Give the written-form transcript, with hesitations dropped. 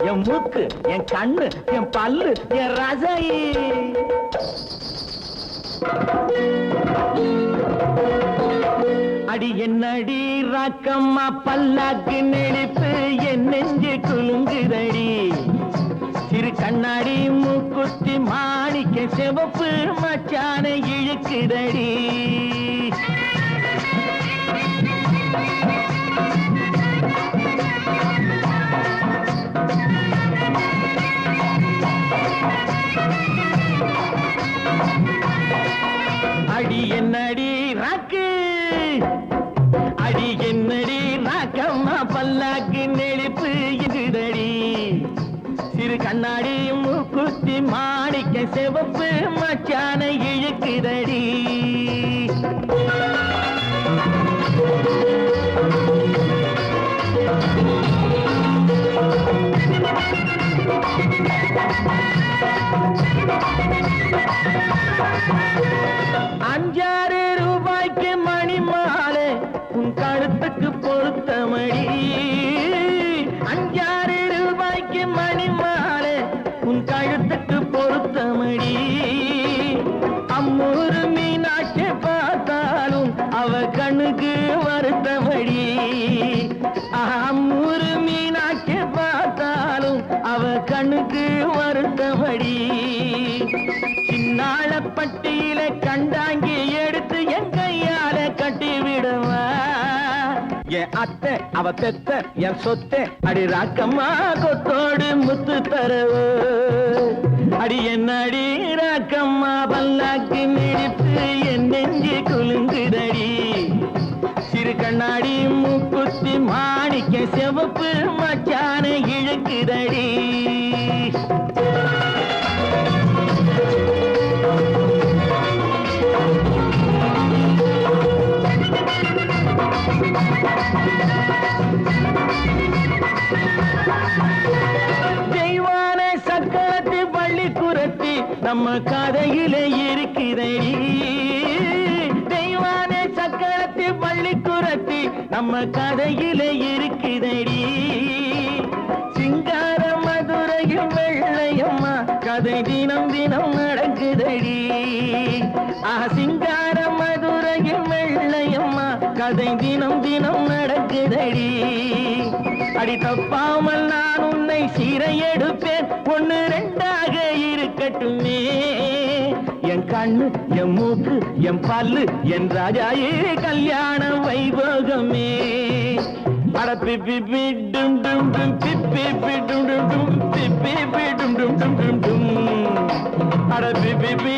என் மூக்கு, என் கண்ணு, என் பல்லு, என் ரசை. அடி என்னடி ராக்கம்மா பல்லாக்கு நெளிப்பு என் நெஞ்சு குலுங்குதடி. சிறு கண்ணாடி மூக்குத்தி மாணிக்க சிவப்பு மச்சான இழுக்குதடி. அடி என்னடி ராக்கு, அடி என்னடி ராக்கம்மா பல்லாக்கு நெளிப்பு இதுதடி. சிறு கண்ணாடி மூக்குத்தி மாணிக்க சிவப்பு மச்சான இழுக்குதடி. ₹5 மணி மாலை உன் கழுத்துக்கு பொருத்தமடி. ₹5 மணி மாலை உன் கழுத்துக்கு பொருத்தமடி. அம்மூரு மீனாட்சி பார்த்தாலும் அவ கண்ணுக்கு வருத்தமடி. அம்மூரு மீனாட்சி பார்த்தாலும் அவ கண்ணுக்கு வருத்தமடி. சின்னாள பட்டியில கண்டாங்கி எடுத்து என் கையால கட்டி விடுவா. என் அத்தை அவ பெத்த என் சொத்தை அடி ராக்கம்மா கொத்தோடு முத்து தரவு. அடி என்னடி ராக்கம்மா பல்லாக்கு நெடிப்பு என் நெஞ்சு குலுங்குதடி. சிறு கண்ணாடி மூக்குத்தி மாணிக்க சிவப்பு மச்சான இழுக்குதடி. தெய்வான சக்கரத்து பள்ளி குரத்தி நம்ம கதையிலே இருக்குதடி. தெய்வான சக்கரத்து பள்ளி குரத்தி நம்ம கதையிலே இருக்குதடி. சிங்கார மதுரையும் வெள்ளையம்மா கதை தினம் தினம் நடக்குதடி. சிங்கார மதுரையும் வெள்ளையம்மா கதை தினம் தினம் நடக்குதடி. அடி தப்பாமல் நான் உன்னை சீரை எடுப்பேன், 1 2ஆக இருக்கட்டுமே. என் கண்ணு, என் மூக்கு, என் பல்லு, என் ராஜாயே கல்யாண வைபோகமே. அட பிப்பி டும் டும் டும் பிப்பி டும் டும் டும் பிப்பி டும் டும் டும் டும் டும். அட பிப்பி